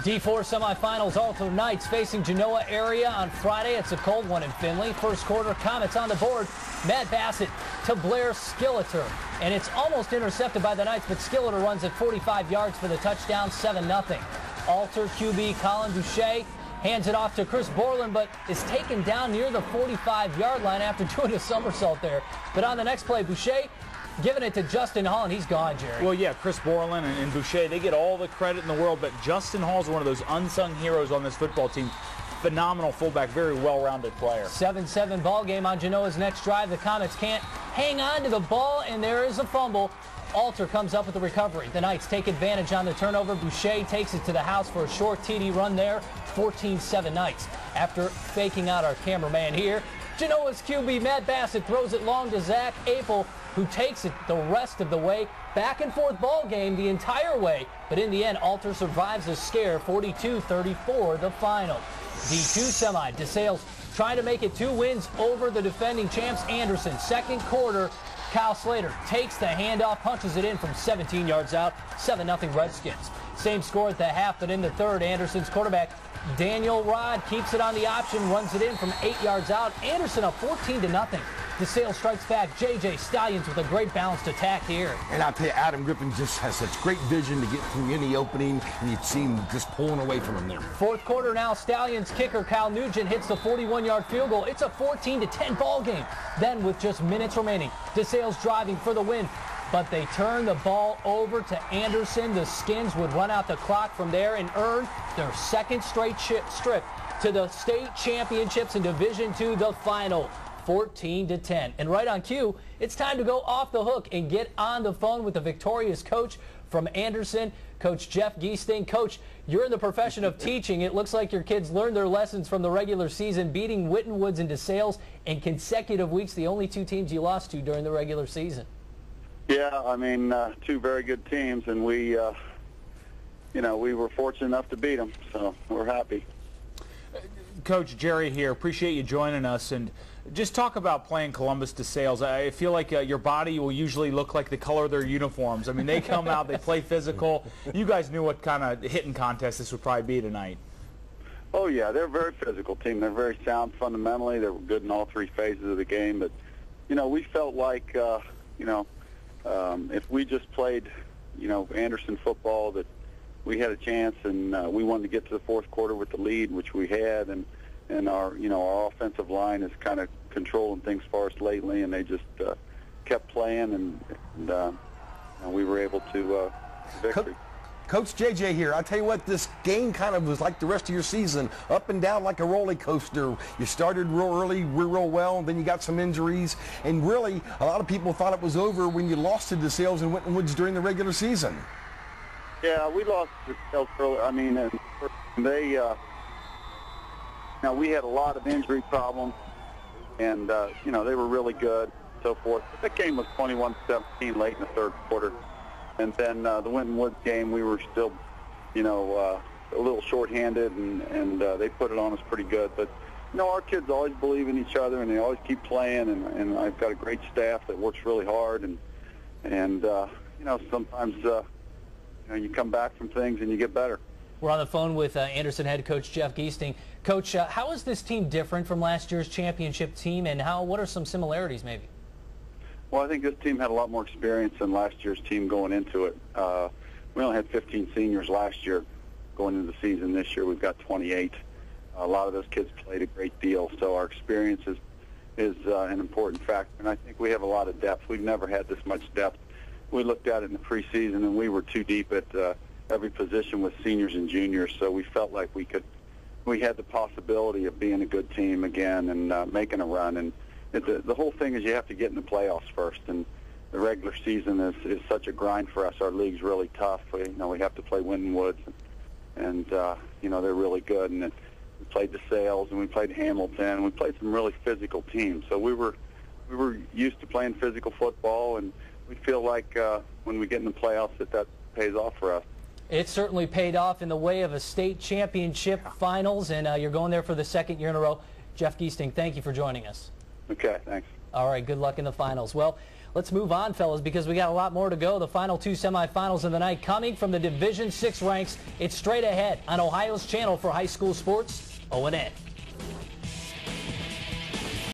D4 semifinals, Alto Knights facing Genoa area on Friday. It's a cold one in Finley. First quarter, Comets on the board. Matt Bassett to Blair Skilleter. And it's almost intercepted by the Knights, but Skilleter runs at 45 yards for the touchdown, 7-0. Alter QB Colin Boucher hands it off to Chris Borland, but is taken down near the 45-yard line after doing a somersault there. But on the next play, Boucher giving it to Justin Hall, and he's gone, Jerry. Well, yeah, Chris Borland and Boucher, they get all the credit in the world, but Justin Hall's one of those unsung heroes on this football team. Phenomenal fullback, very well-rounded player. 7-7 ball game on Genoa's next drive. The Comets can't hang on to the ball, and there is a fumble. Alter comes up with the recovery. The Knights take advantage on the turnover. Boucher takes it to the house for a short TD run there. 14-7 Knights. After faking out our cameraman here, Genoa's QB Matt Bassett throws it long to Zach Apel, who takes it the rest of the way. Back and forth ball game the entire way, but in the end, Alter survives a scare. 42-34 the final. D2 semi, DeSales trying to make it 2 wins over the defending champs Anderson. Second quarter, Kyle Slater takes the handoff, punches it in from 17 yards out. 7-0 Redskins. Same score at the half, but in the third, Anderson's quarterback Daniel Rod keeps it on the option, runs it in from 8 yards out. Anderson up 14-0. DeSales strikes back. J.J. Stallions with a great balanced attack here. And I'll tell you, Adam Griffin just has such great vision to get through any opening, and you'd see him just pulling away from him there. Fourth quarter now, Stallions kicker Cal Nugent hits the 41-yard field goal. It's a 14-10 ball game. Then with just minutes remaining, DeSales driving for the win, but they turn the ball over to Anderson. The Skins would run out the clock from there and earn their second straight strip to the state championships in Division II, the final. 14-10. And right on cue, it's time to go off the hook and get on the phone with the victorious coach from Anderson, Coach Jeff Giesting. Coach, you're in the profession of teaching. It looks like your kids learned their lessons from the regular season, beating Winton Woods and DeSales in consecutive weeks, the only 2 teams you lost to during the regular season. Yeah, I mean, 2 very good teams, and we were fortunate enough to beat them, so we're happy. Coach, Jerry here. Appreciate you joining us. And just talk about playing Columbus DeSales. I feel like your body will usually look like the color of their uniforms. I mean, they come out, they play physical. You guys knew what kind of hitting contest this would probably be tonight. Oh, yeah, they're a very physical team. They're very sound fundamentally. They were good in all 3 phases of the game. But, we felt like, if we just played, Anderson football, that we had a chance, and we wanted to get to the fourth quarter with the lead, which we had, and our our offensive line is kind of controlling things for us lately, and they just kept playing, and we were able to victory. Coach JJ here. I tell you what, this game kind of was like the rest of your season, up and down like a roller coaster. You started real early, real well, and then you got some injuries, and really a lot of people thought it was over when you lost to DeSales and Winton Woods during the regular season. Yeah, we lost to DeSales early. I mean, they we had a lot of injury problems, and they were really good, so forth. But that game was 21-17 late in the third quarter. And then the Winton Woods game, we were still, a little shorthanded, and they put it on us pretty good. But, our kids always believe in each other, and they always keep playing, and I've got a great staff that works really hard. And sometimes, you come back from things and you get better. We're on the phone with Anderson head coach Jeff Giesting. Coach, how is this team different from last year's championship team, and what are some similarities maybe? Well, I think this team had a lot more experience than last year's team going into it. We only had 15 seniors last year going into the season. This year we've got 28. A lot of those kids played a great deal, so our experience is an important factor. And I think we have a lot of depth. We've never had this much depth. We looked at it in the preseason, and we were too deep at every position with seniors and juniors, so we felt like we had the possibility of being a good team again and making a run. And the whole thing is you have to get in the playoffs first, and the regular season is such a grind for us. Our league's really tough. We have to play Winton Woods, and they're really good. And we played DeSales, and we played Hamilton, and we played some really physical teams. So we were used to playing physical football, and we feel like when we get in the playoffs that pays off for us. It certainly paid off in the way of a state championship finals, and you're going there for the 2nd year in a row. Jeff Giesting, thank you for joining us. Okay, thanks. All right, good luck in the finals. Well, let's move on, fellas, because we got a lot more to go. The final 2 semifinals of the night coming from the Division VI ranks. It's straight ahead on Ohio's channel for high school sports, ONN.